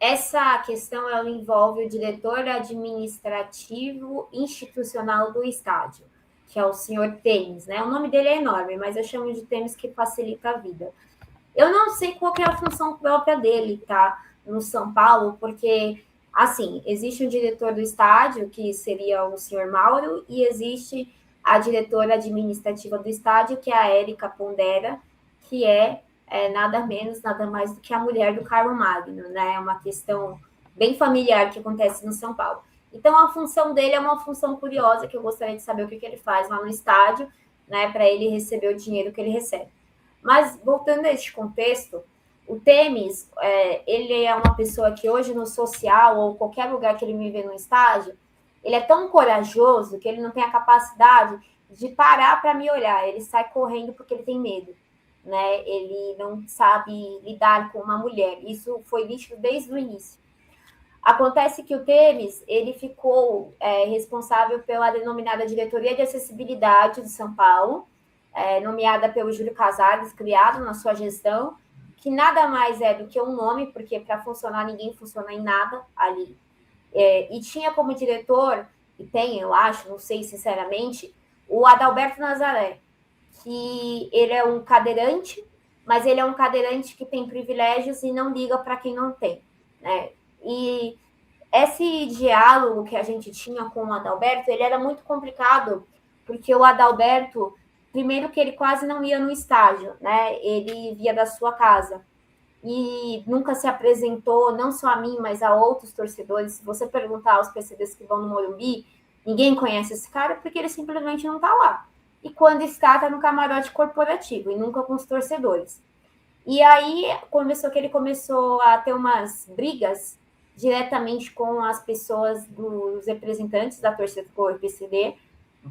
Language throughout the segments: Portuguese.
essa questão ela envolve o diretor administrativo institucional do estádio, que é o senhor Tênis, né? O nome dele é enorme, mas eu chamo de Tênis que facilita a vida. Eu não sei qual é a função própria dele, tá? No São Paulo, porque, assim, existe o diretor do estádio, que seria o senhor Mauro, e existe a diretora administrativa do estádio, que é a Érica Pondera, que é nada menos, nada mais do que a mulher do Carlo Magno, né? É uma questão bem familiar que acontece no São Paulo. Então, a função dele é uma função curiosa, que eu gostaria de saber o que ele faz lá no estádio, né, para ele receber o dinheiro que ele recebe. Mas, voltando a este contexto, o Temis, ele é uma pessoa que hoje no social ou qualquer lugar que ele me vê no estágio, ele é tão corajoso que ele não tem a capacidade de parar para me olhar. Ele sai correndo porque ele tem medo, né? Ele não sabe lidar com uma mulher. Isso foi nítido desde o início. Acontece que o Temis, ele ficou responsável pela denominada Diretoria de Acessibilidade de São Paulo, nomeada pelo Júlio Casares, criado na sua gestão, que nada mais é do que um nome, porque para funcionar ninguém funciona em nada ali. E tinha como diretor, e tem, eu acho, não sei sinceramente, o Adalberto Nazaré, que ele é um cadeirante, mas ele é um cadeirante que tem privilégios e não liga para quem não tem, né? E esse diálogo que a gente tinha com o Adalberto, ele era muito complicado, porque o Adalberto, primeiro que ele quase não ia no estágio, né? Ele via da sua casa. E nunca se apresentou, não só a mim, mas a outros torcedores. Se você perguntar aos PCDs que vão no Morumbi, ninguém conhece esse cara porque ele simplesmente não está lá. E quando está no camarote corporativo e nunca com os torcedores. E aí ele começou a ter umas brigas diretamente com as pessoas dos representantes da torcida do PCD,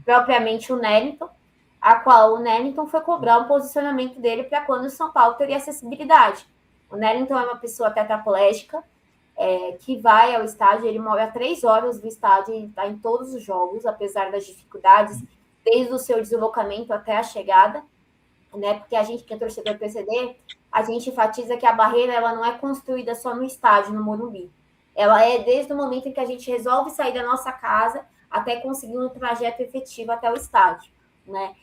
propriamente o Nellington, a qual o Nellington foi cobrar o posicionamento dele para quando o São Paulo teria acessibilidade. O Nellington é uma pessoa tetraplégica, que vai ao estádio, ele mora 3 horas do estádio e está em todos os jogos, apesar das dificuldades, desde o seu deslocamento até a chegada, né? Porque a gente que é torcedor do PCD, a gente enfatiza que a barreira ela não é construída só no estádio, no Morumbi. Ela é desde o momento em que a gente resolve sair da nossa casa até conseguir um trajeto efetivo até o estádio, né?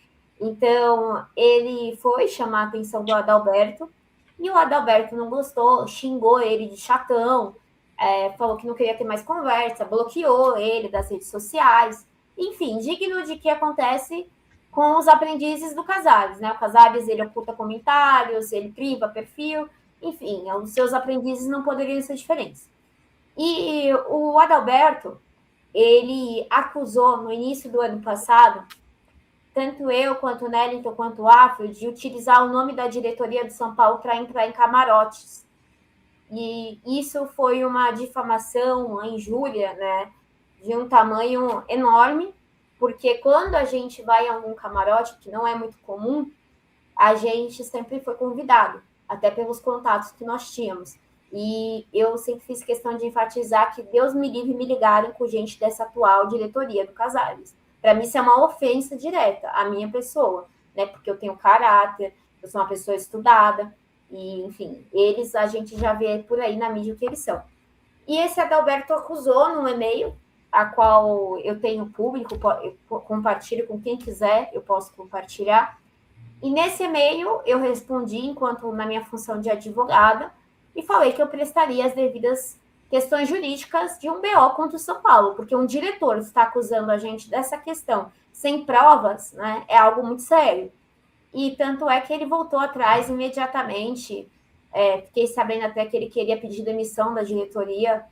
Então, ele foi chamar a atenção do Adalberto, e o Adalberto não gostou, xingou ele de chatão, falou que não queria ter mais conversa, bloqueou ele das redes sociais, enfim, digno de que acontece com os aprendizes do Casares, né? O Casares, ele oculta comentários, ele priva perfil, enfim, os seus aprendizes não poderiam ser diferentes. E o Adalberto, ele acusou no início do ano passado, tanto eu, quanto o Nellington, quanto o Afro, de utilizar o nome da diretoria do São Paulo para entrar em camarotes. E isso foi uma difamação, uma injúria, né, de um tamanho enorme, porque quando a gente vai a algum camarote, que não é muito comum, a gente sempre foi convidado, até pelos contatos que nós tínhamos. E eu sempre fiz questão de enfatizar que Deus me livre me ligarem com gente dessa atual diretoria do Casares. Para mim, isso é uma ofensa direta à minha pessoa, né? Porque eu tenho caráter, eu sou uma pessoa estudada, e, enfim, eles a gente já vê por aí na mídia o que eles são. E esse Adalberto acusou num e-mail, a qual eu tenho público, eu compartilho com quem quiser, eu posso compartilhar. E nesse e-mail eu respondi, enquanto na minha função de advogada, e falei que eu prestaria as devidas questões jurídicas de um BO contra o São Paulo, porque um diretor está acusando a gente dessa questão sem provas, né, é algo muito sério. E tanto é que ele voltou atrás imediatamente. Fiquei sabendo até que ele queria pedir demissão da diretoria,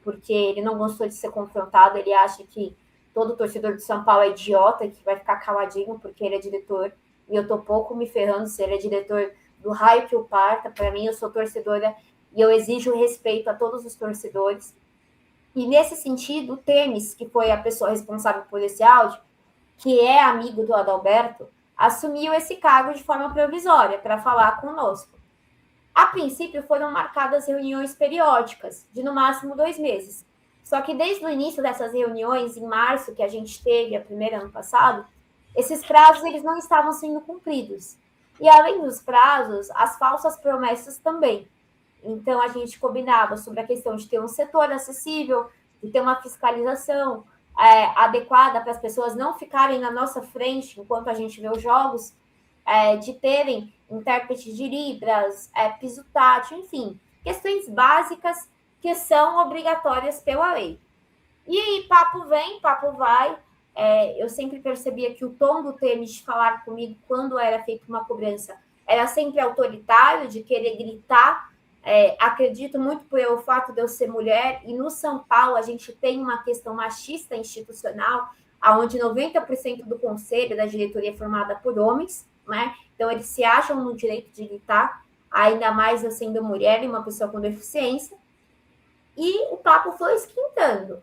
porque ele não gostou de ser confrontado, ele acha que todo torcedor de São Paulo é idiota, que vai ficar caladinho porque ele é diretor, e eu tô pouco me ferrando se ele é diretor do raio que o parta. Para mim, eu sou torcedora e eu exijo respeito a todos os torcedores. E nesse sentido, o Temes, que foi a pessoa responsável por esse áudio, que é amigo do Adalberto, assumiu esse cargo de forma provisória para falar conosco. A princípio, foram marcadas reuniões periódicas, de no máximo 2 meses. Só que desde o início dessas reuniões, em março, que a gente teve, a primeira ano passado, esses prazos eles não estavam sendo cumpridos. E além dos prazos, as falsas promessas também. Então, a gente combinava sobre a questão de ter um setor acessível, de ter uma fiscalização adequada para as pessoas não ficarem na nossa frente enquanto a gente vê os jogos, de terem intérprete de Libras, piso tátil, enfim, questões básicas que são obrigatórias pela lei. E aí, papo vem, papo vai. Eu sempre percebia que o tom do Temes de falar comigo quando era feita uma cobrança era sempre autoritário, de querer gritar. Acredito muito pelo fato de eu ser mulher, e no São Paulo a gente tem uma questão machista institucional, onde 90% do conselho da diretoria é formada por homens, né? Então eles se acham no direito de gritar, ainda mais eu sendo mulher e uma pessoa com deficiência. E o papo foi esquentando.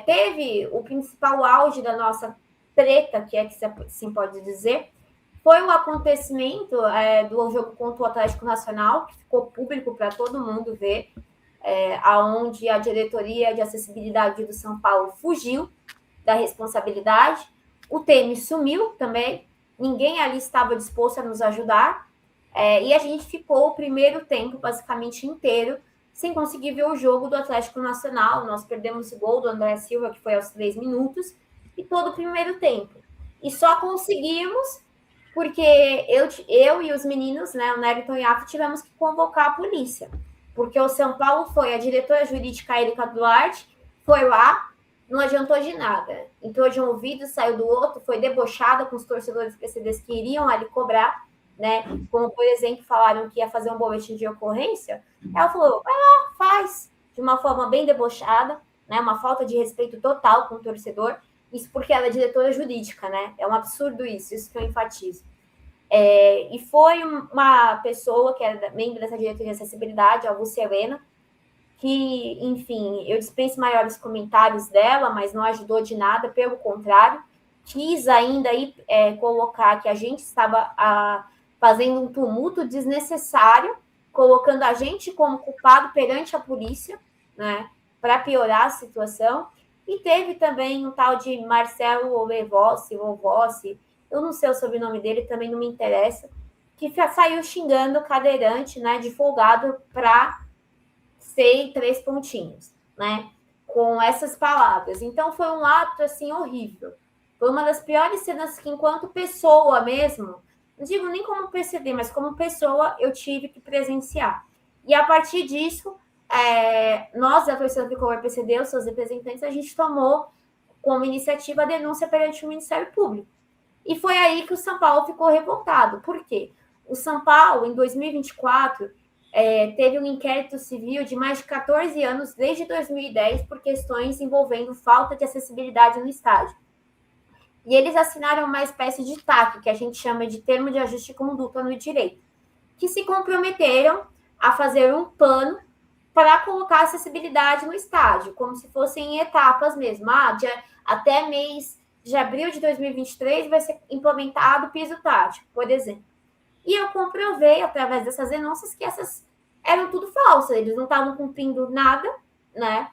Teve o principal auge da nossa treta, que é que se assim pode dizer, foi o acontecimento do jogo contra o Atlético Nacional, que ficou público para todo mundo ver, aonde a diretoria de acessibilidade do São Paulo fugiu da responsabilidade. O Temes sumiu também, ninguém ali estava disposto a nos ajudar, e a gente ficou o primeiro tempo basicamente inteiro sem conseguir ver o jogo do Atlético Nacional. Nós perdemos o gol do André Silva, que foi aos 3 minutos, e todo o primeiro tempo. E só conseguimos porque eu e os meninos, né, o Neryton e a Afa, tivemos que convocar a polícia. Porque o São Paulo foi, a diretora jurídica Erika Duarte foi lá, não adiantou de nada. Entrou de um ouvido, saiu do outro, foi debochada com os torcedores PCDs que iriam ali cobrar, né? Como, por exemplo, falaram que ia fazer um boletim de ocorrência. Ela falou, vai lá, faz, de uma forma bem debochada, né? Uma falta de respeito total com o torcedor. Isso porque ela é diretora jurídica, né? É um absurdo isso que eu enfatizo. E foi uma pessoa que era membro dessa diretoria de acessibilidade, a Lúcia Helena, que, enfim, eu dispenso maiores comentários dela, mas não ajudou de nada, pelo contrário, quis ainda aí, colocar que a gente estava fazendo um tumulto desnecessário, colocando a gente como culpado perante a polícia, né, para piorar a situação. E teve também um tal de Marcelo Olevossi, eu não sei o sobrenome dele, também não me interessa, que saiu xingando o cadeirante, né, de folgado para ser 3 pontinhos, né, com essas palavras. Então foi um ato assim horrível. Foi uma das piores cenas que, enquanto pessoa mesmo, não digo nem como PCD, mas como pessoa, eu tive que presenciar. E a partir disso, nós da torcida tricolor PCD, os seus representantes, a gente tomou como iniciativa a denúncia perante o Ministério Público. E foi aí que o São Paulo ficou revoltado. Por quê? O São Paulo, em 2024, teve um inquérito civil de mais de 14 anos, desde 2010, por questões envolvendo falta de acessibilidade no estádio. E eles assinaram uma espécie de TAC, que a gente chama de Termo de Ajuste de Conduta no Direito, que se comprometeram a fazer um plano para colocar acessibilidade no estádio, como se fossem etapas mesmo. Até mês de abril de 2023 vai ser implementado o piso tático, por exemplo. E eu comprovei, através dessas denúncias, que essas eram tudo falsas, eles não estavam cumprindo nada, né?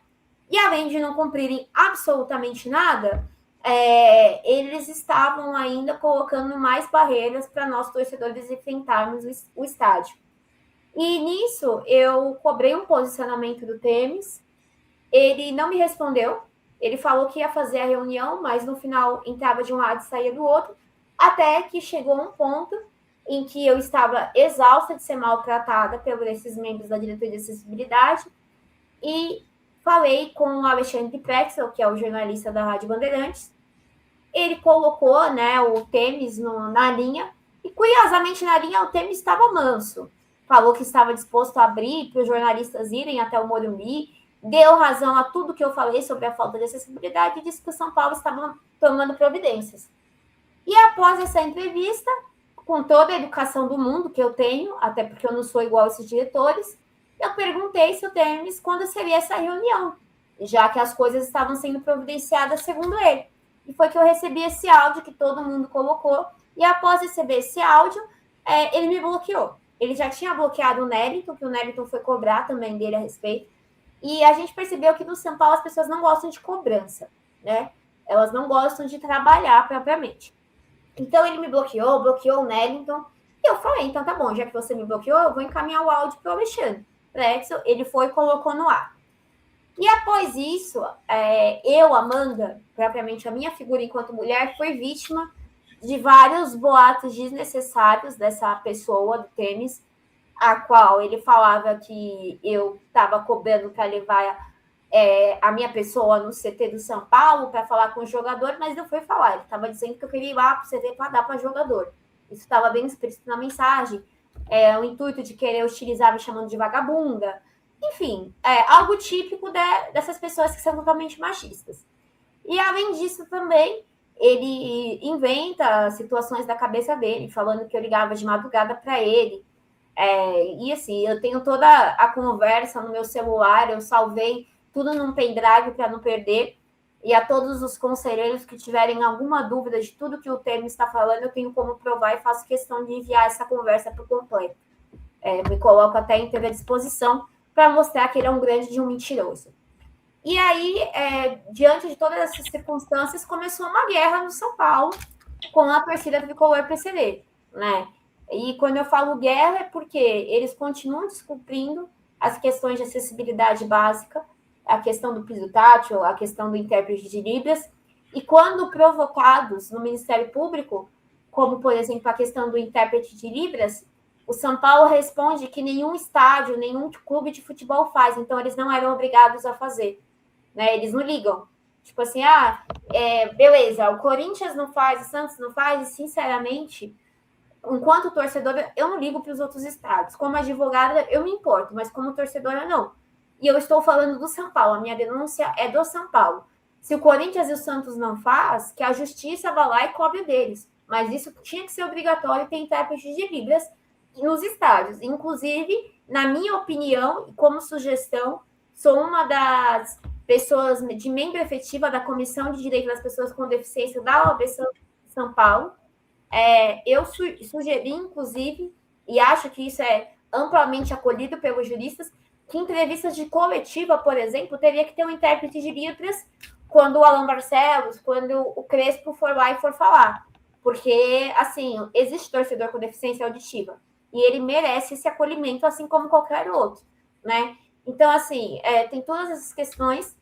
E além de não cumprirem absolutamente nada, eles estavam ainda colocando mais barreiras para nós torcedores enfrentarmos o estádio. E nisso eu cobrei um posicionamento do Temes, ele não me respondeu, ele falou que ia fazer a reunião, mas no final entrava de um lado e saía do outro, até que chegou um ponto em que eu estava exausta de ser maltratada por esses membros da diretoria de acessibilidade, e falei com o Alexandre Pretzel, que é o jornalista da Rádio Bandeirantes. Ele colocou, né, o Temes na linha, e curiosamente na linha o Temes estava manso. Falou que estava disposto a abrir para os jornalistas irem até o Morumbi, deu razão a tudo que eu falei sobre a falta de acessibilidade e disse que o São Paulo estava tomando providências. E após essa entrevista, com toda a educação do mundo que eu tenho, até porque eu não sou igual a esses diretores, eu perguntei se o Temes quando seria essa reunião, já que as coisas estavam sendo providenciadas segundo ele. E foi que eu recebi esse áudio que todo mundo colocou, e após receber esse áudio, ele me bloqueou. Ele já tinha bloqueado o Neryton, que o Neryton foi cobrar também dele a respeito, e a gente percebeu que no São Paulo as pessoas não gostam de cobrança, né? Elas não gostam de trabalhar propriamente. Então ele me bloqueou o Neryton, e eu falei, então tá bom, já que você me bloqueou, eu vou encaminhar o áudio para o Alexandre. Pretzel, ele foi e colocou no ar. E após isso, eu, Amanda, propriamente a minha figura enquanto mulher, foi vítima de vários boatos desnecessários dessa pessoa do tênis, a qual ele falava que eu estava cobrando para levar a minha pessoa no CT do São Paulo para falar com o jogador, mas não foi falar. Ele estava dizendo que eu queria ir lá para o CT para dar para jogador. Isso estava bem explícito na mensagem. O intuito de querer utilizar me chamando de vagabunda. Enfim, algo típico dessas pessoas que são totalmente machistas. E, além disso, também, ele inventa situações da cabeça dele, falando que eu ligava de madrugada para ele. E, assim, eu tenho toda a conversa no meu celular, eu salvei tudo num pendrive para não perder. E a todos os conselheiros que tiverem alguma dúvida de tudo que o termo está falando, eu tenho como provar e faço questão de enviar essa conversa para o completo. Me coloco até inteira disposição para mostrar que ele é um grande de um mentiroso. E aí, diante de todas essas circunstâncias, começou uma guerra no São Paulo com a torcida tricolor PCD, né? E quando eu falo guerra é porque eles continuam descumprindo as questões de acessibilidade básica, a questão do piso tátil, a questão do intérprete de Libras, e quando provocados no Ministério Público, como, por exemplo, a questão do intérprete de Libras, o São Paulo responde que nenhum estádio, nenhum clube de futebol faz, então eles não eram obrigados a fazer, né? Eles não ligam. Tipo assim, beleza, o Corinthians não faz, o Santos não faz, e sinceramente, enquanto torcedora, eu não ligo para os outros estados. Como advogada, eu me importo, mas como torcedora, não. E eu estou falando do São Paulo, a minha denúncia é do São Paulo. Se o Corinthians e o Santos não faz, que a justiça vá lá e cobre deles. Mas isso tinha que ser obrigatório ter intérprete de Libras nos estádios. Inclusive, na minha opinião, e como sugestão, sou uma das pessoas de membro efetiva da Comissão de Direito das Pessoas com Deficiência da OAB São Paulo. Eu sugeri, inclusive, e acho que isso é amplamente acolhido pelos juristas, que entrevistas de coletiva, por exemplo, teria que ter um intérprete de Libras quando o Alan Barcelos, quando o Crespo for lá e for falar. Porque, assim, existe torcedor com deficiência auditiva e ele merece esse acolhimento, assim como qualquer outro, né? Então, assim, tem todas essas questões.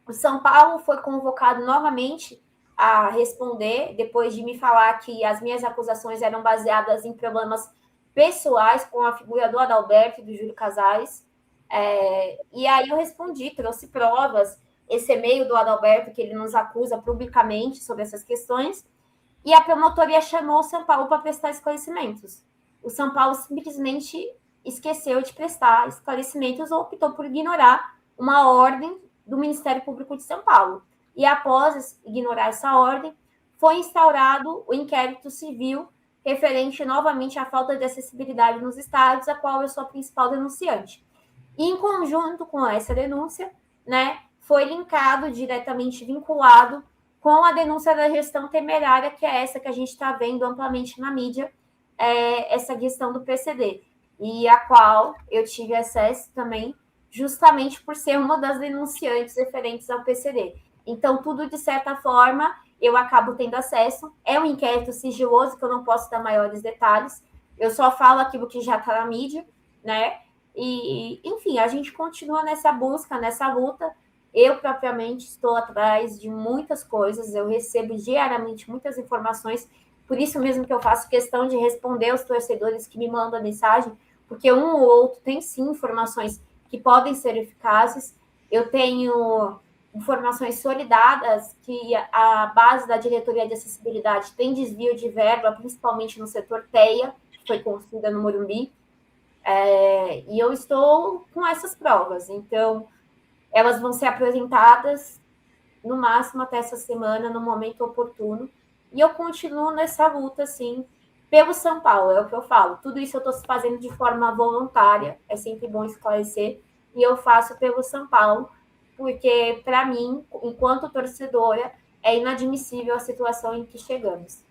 O São Paulo foi convocado novamente a responder, depois de me falar que as minhas acusações eram baseadas em problemas pessoais com a figura do Adalberto e do Júlio Casares. E aí eu respondi, trouxe provas, esse e-mail do Adalberto, que ele nos acusa publicamente sobre essas questões, e a promotoria chamou o São Paulo para prestar esclarecimentos. O São Paulo simplesmente esqueceu de prestar esclarecimentos ou optou por ignorar uma ordem do Ministério Público de São Paulo. E após ignorar essa ordem, foi instaurado o inquérito civil referente novamente à falta de acessibilidade nos estádios, a qual eu sou a principal denunciante. E, em conjunto com essa denúncia, né, foi linkado, diretamente vinculado com a denúncia da gestão temerária, que é essa que a gente está vendo amplamente na mídia, essa questão do PCD, e a qual eu tive acesso também, justamente por ser uma das denunciantes referentes ao PCD. Então, tudo, de certa forma, eu acabo tendo acesso. É um inquérito sigiloso, que eu não posso dar maiores detalhes. Eu só falo aquilo que já está na mídia, né? E, enfim, a gente continua nessa busca, nessa luta. Eu, propriamente, estou atrás de muitas coisas. Eu recebo diariamente muitas informações. Por isso mesmo que eu faço questão de responder aos torcedores que me mandam mensagem, porque um ou outro tem, sim, informações que podem ser eficazes. Eu tenho informações solidadas que a base da Diretoria de Acessibilidade tem desvio de verba, principalmente no setor TEA, que foi construída no Morumbi, e eu estou com essas provas. Então, elas vão ser apresentadas no máximo até essa semana, no momento oportuno, e eu continuo nessa luta, assim, pelo São Paulo, é o que eu falo. Tudo isso eu estou fazendo de forma voluntária, é sempre bom esclarecer, e eu faço pelo São Paulo, porque, para mim, enquanto torcedora, é inadmissível a situação em que chegamos.